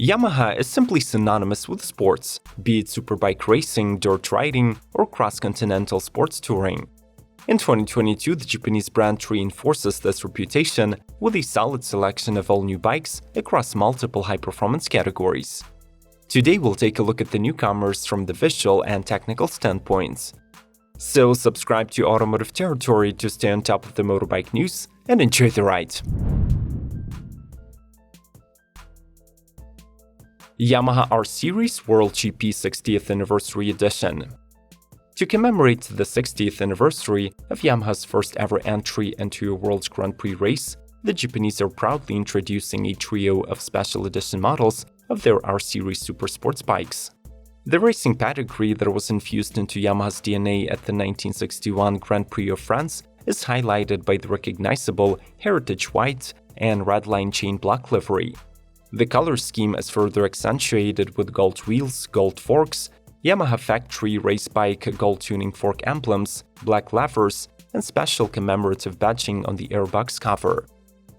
Yamaha is simply synonymous with sports, be it superbike racing, dirt riding, or cross-continental sports touring. In 2022, the Japanese brand reinforces this reputation with a solid selection of all-new bikes across multiple high-performance categories. Today we'll take a look at the newcomers from the visual and technical standpoints. So subscribe to Automotive Territory to stay on top of the motorbike news and enjoy the ride! Yamaha R Series World GP 60th Anniversary Edition. To commemorate the 60th anniversary of Yamaha's first ever entry into a World Grand Prix race, the Japanese are proudly introducing a trio of special edition models of their R Series super sports bikes. The racing pedigree that was infused into Yamaha's DNA at the 1961 Grand Prix of France is highlighted by the recognizable heritage white and red line chain black livery. The color scheme is further accentuated with gold wheels, gold forks, Yamaha factory race bike gold tuning fork emblems, black levers, and special commemorative badging on the airbox cover.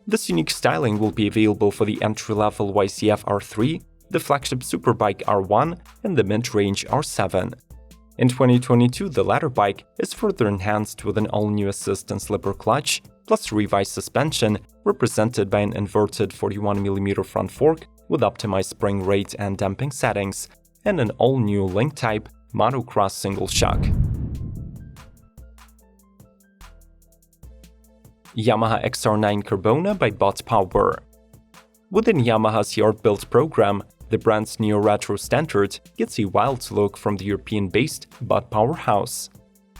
This unique styling will be available for the entry-level YZF R3, the flagship superbike R1, and the mid-range R7. In 2022, the latter bike is further enhanced with an all-new assist and slipper clutch, plus revised suspension, represented by an inverted 41mm front fork with optimized spring rate and damping settings, and an all-new link-type monocross single shock. Yamaha XSR9 Carbona by Bottpower. Within Yamaha's yard-built program, the brand's new retro standard gets a wild look from the European-based Bottpower house.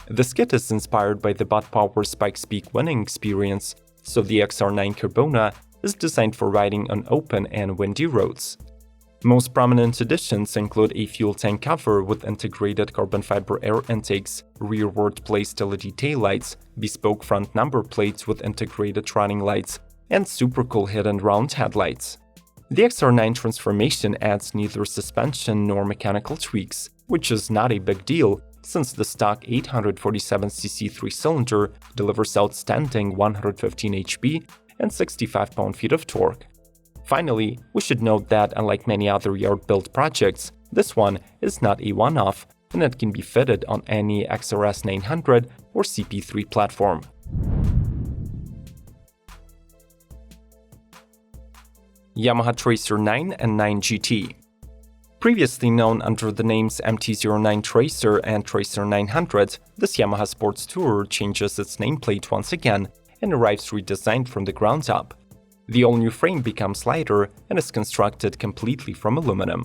This kit is inspired by the Bottpower Spikes Peak winning experience, so the XSR9 Carbona is designed for riding on open and windy roads. Most prominent additions include a fuel tank cover with integrated carbon fiber air intakes, rearward-placed LED taillights, bespoke front number plates with integrated running lights, and super cool hidden round headlights. The XSR9 transformation adds neither suspension nor mechanical tweaks, which is not a big deal since the stock 847cc 3-cylinder delivers outstanding 115 HP and 65 pound-feet of torque. Finally, we should note that unlike many other yard-built projects, this one is not a one-off, and it can be fitted on any XRS 900 or CP3 platform. Yamaha TRACER 9 and 9 GT. Previously known under the names MT-09 TRACER and TRACER 900, this Yamaha sports tourer changes its nameplate once again and arrives redesigned from the ground up. The all-new frame becomes lighter and is constructed completely from aluminum.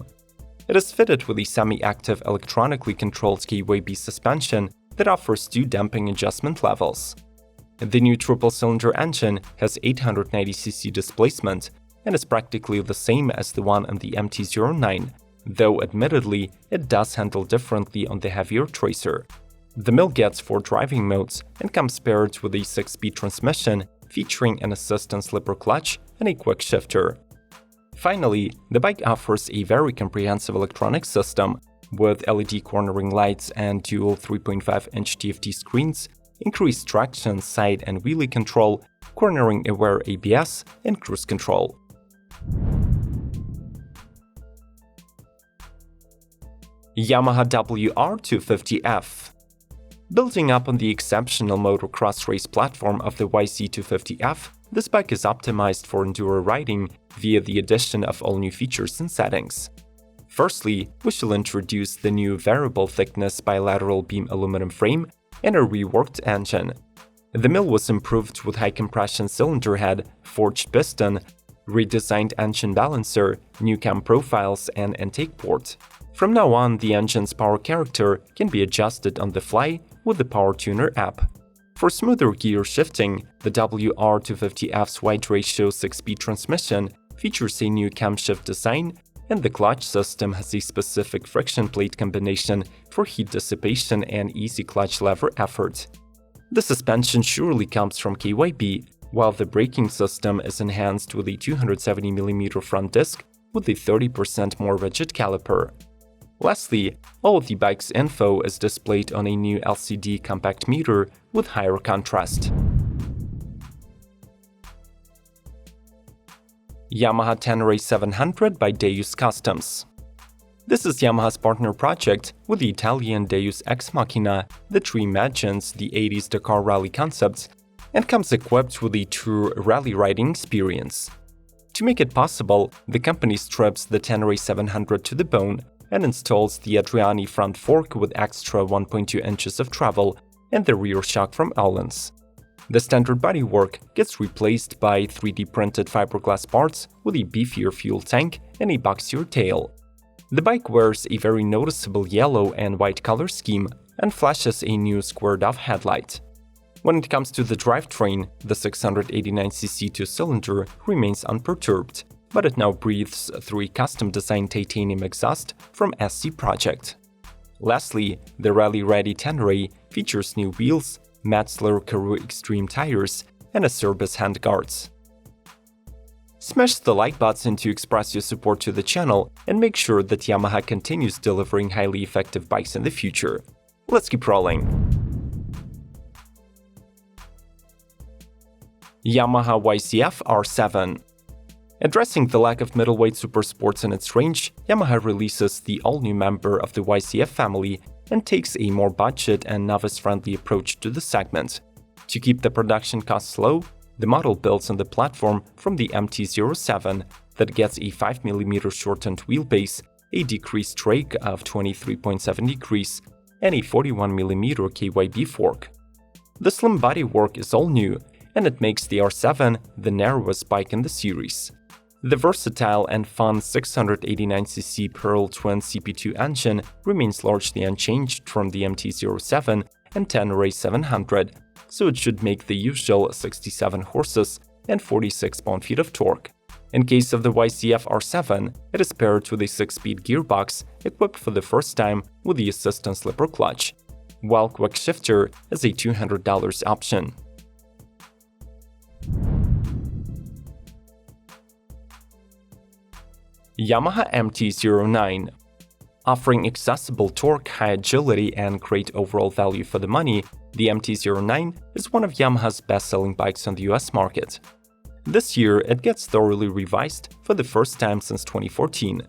It is fitted with a semi-active electronically controlled KYB suspension that offers 2 damping adjustment levels. The new triple-cylinder engine has 890cc displacement and is practically the same as the one on the MT-09, though admittedly it does handle differently on the heavier TRACER. The mill gets 4 driving modes and comes paired with a 6-speed transmission featuring an assist and slipper clutch and a quick shifter. Finally, the bike offers a very comprehensive electronic system with LED cornering lights and dual 3.5-inch TFT screens, increased traction, side and wheelie control, cornering-aware ABS, and cruise control. Yamaha WR250F. Building up on the exceptional motocross race platform of the YZ250F, this bike is optimized for enduro riding via the addition of all new features and settings. Firstly, we shall introduce the new variable thickness bilateral beam aluminum frame and a reworked engine. The mill was improved with high compression cylinder head, forged piston, redesigned engine balancer, new cam profiles, and intake port. From now on, the engine's power character can be adjusted on the fly with the Power Tuner app. For smoother gear shifting, the WR250F's wide ratio 6-speed transmission features a new camshaft design, and the clutch system has a specific friction plate combination for heat dissipation and easy clutch lever effort. The suspension surely comes from KYB, while the braking system is enhanced with a 270mm front disc with a 30% more rigid caliper. Lastly, all of the bike's info is displayed on a new LCD compact meter with higher contrast. Yamaha Ténéré 700 by Deus Customs. This is Yamaha's partner project with the Italian Deus Ex Machina that reimagines the 80s Dakar rally concepts and comes equipped with a true rally riding experience. To make it possible, the company strips the Ténéré 700 to the bone and installs the Adriani front fork with extra 1.2 inches of travel and the rear shock from Öhlins. The standard bodywork gets replaced by 3D printed fiberglass parts with a beefier fuel tank and a boxier tail. The bike wears a very noticeable yellow and white color scheme and flashes a new squared-off headlight. When it comes to the drivetrain, the 689cc two-cylinder remains unperturbed, but it now breathes through a custom-designed titanium exhaust from SC Project. Lastly, the rally-ready Ténéré features new wheels, Metzler Karoo Extreme tires, and Acerbis handguards. Smash the like button to express your support to the channel and make sure that Yamaha continues delivering highly effective bikes in the future. Let's keep rolling. Yamaha YZF R7. Addressing the lack of middleweight supersports in its range, Yamaha releases the all-new member of the YZF family and takes a more budget and novice-friendly approach to the segment. To keep the production costs low, the model builds on the platform from the MT-07 that gets a 5mm shortened wheelbase, a decreased rake of 23.7 degrees, and a 41mm KYB fork. The slim bodywork is all new, and it makes the R7 the narrowest bike in the series. The versatile and fun 689cc Pearl Twin CP2 engine remains largely unchanged from the MT-07 and Ténéré 700, so it should make the usual 67 horses and 46 pound-feet of torque. In case of the YZF R7, it is paired with a 6-speed gearbox equipped for the first time with the assistant slipper clutch, while quick shifter is a $200 option. Yamaha MT-09. Offering accessible torque, high agility, and great overall value for the money, the MT-09 is one of Yamaha's best-selling bikes on the US market. This year, it gets thoroughly revised for the first time since 2014.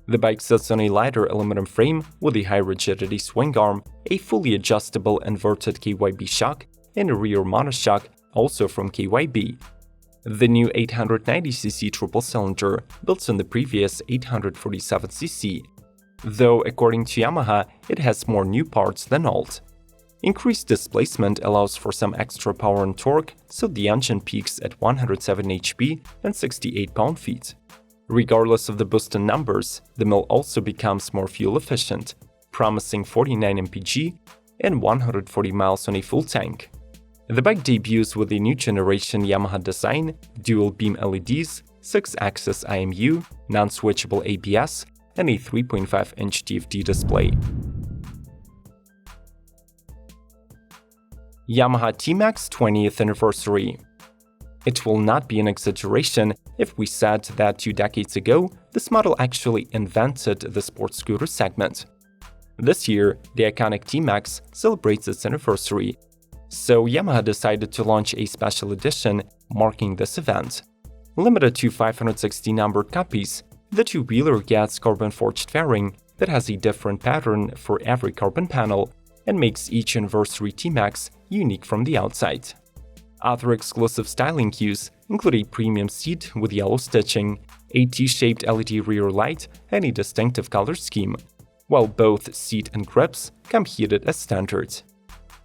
The bike sits on a lighter aluminum frame with a high-rigidity swing arm, a fully adjustable inverted KYB shock, and a rear monoshock, also from KYB. The new 890cc triple-cylinder builds on the previous 847cc, though according to Yamaha, it has more new parts than old. Increased displacement allows for some extra power and torque, so the engine peaks at 107 HP and 68 pound-feet. Regardless of the boost in numbers, the mill also becomes more fuel-efficient, promising 49 mpg and 140 miles on a full tank. The bike debuts with a new generation Yamaha design, dual-beam LEDs, 6-axis IMU, non-switchable ABS, and a 3.5-inch TFT display. Yamaha T-Max 20th anniversary. It will not be an exaggeration if we said that 2 decades ago, this model actually invented the sports scooter segment. This year, the iconic T-Max celebrates its anniversary, so Yamaha decided to launch a special edition marking this event. Limited to 560 numbered copies, the two-wheeler gets carbon-forged fairing that has a different pattern for every carbon panel and makes each anniversary T-Max unique from the outside. Other exclusive styling cues include a premium seat with yellow stitching, a T-shaped LED rear light, and a distinctive color scheme, while both seat and grips come heated as standard.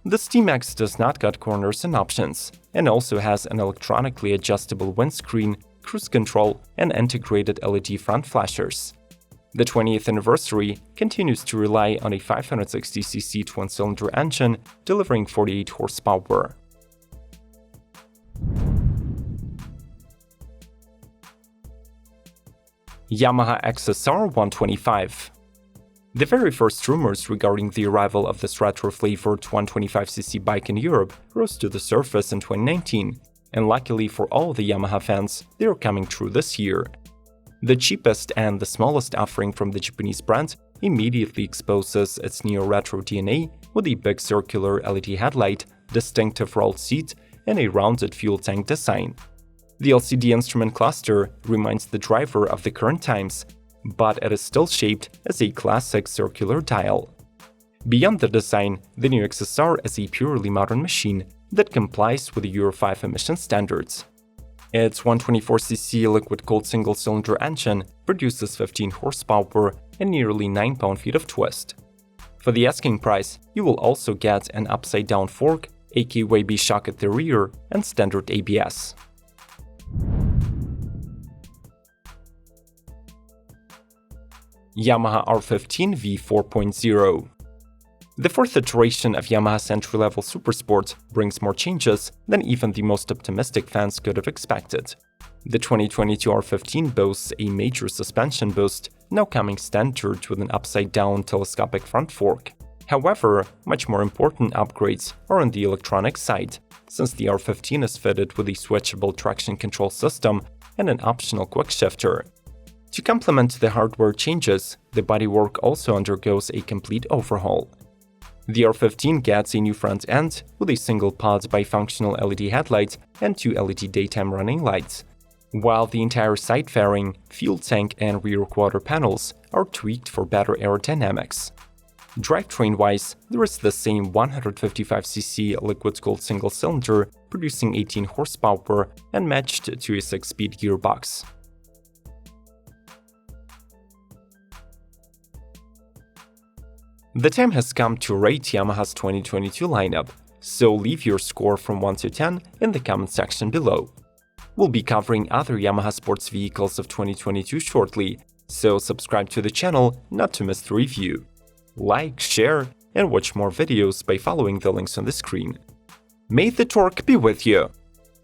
This T-Max does not cut corners and options, and also has an electronically adjustable windscreen, cruise control, and integrated LED front flashers. The 20th anniversary continues to rely on a 560cc twin-cylinder engine, delivering 48 horsepower. Yamaha XSR125. The very first rumors regarding the arrival of this retro-flavored 125cc bike in Europe rose to the surface in 2019, and luckily for all the Yamaha fans, they are coming true this year. The cheapest and the smallest offering from the Japanese brand immediately exposes its neo-retro DNA with a big circular LED headlight, distinctive rolled seat, and a rounded fuel tank design. The LCD instrument cluster reminds the driver of the current times, but it is still shaped as a classic circular dial. Beyond the design, the new XSR is a purely modern machine that complies with the Euro 5 emission standards. Its 124cc liquid-cooled single-cylinder engine produces 15 horsepower and nearly 9 pound-feet of twist. For the asking price, you will also get an upside-down fork, a KYB shock at the rear, and standard ABS. Yamaha R15 V4.0. The fourth iteration of Yamaha's entry-level supersport brings more changes than even the most optimistic fans could have expected. The 2022 R15 boasts a major suspension boost, now coming standard with an upside-down telescopic front fork. However, much more important upgrades are on the electronic side, since the R15 is fitted with a switchable traction control system and an optional quick shifter. To complement the hardware changes, the bodywork also undergoes a complete overhaul. The R15 gets a new front end with a single-pod bifunctional LED headlight and 2 LED daytime running lights, while the entire side fairing, fuel tank and rear quarter panels are tweaked for better aerodynamics. Drivetrain-wise, there is the same 155cc liquid-cooled single-cylinder producing 18 horsepower and matched to a 6-speed gearbox. The time has come to rate Yamaha's 2022 lineup, so leave your score from 1 to 10 in the comment section below. We'll be covering other Yamaha sports vehicles of 2022 shortly, so subscribe to the channel not to miss the review. Like, share, and watch more videos by following the links on the screen. May the torque be with you!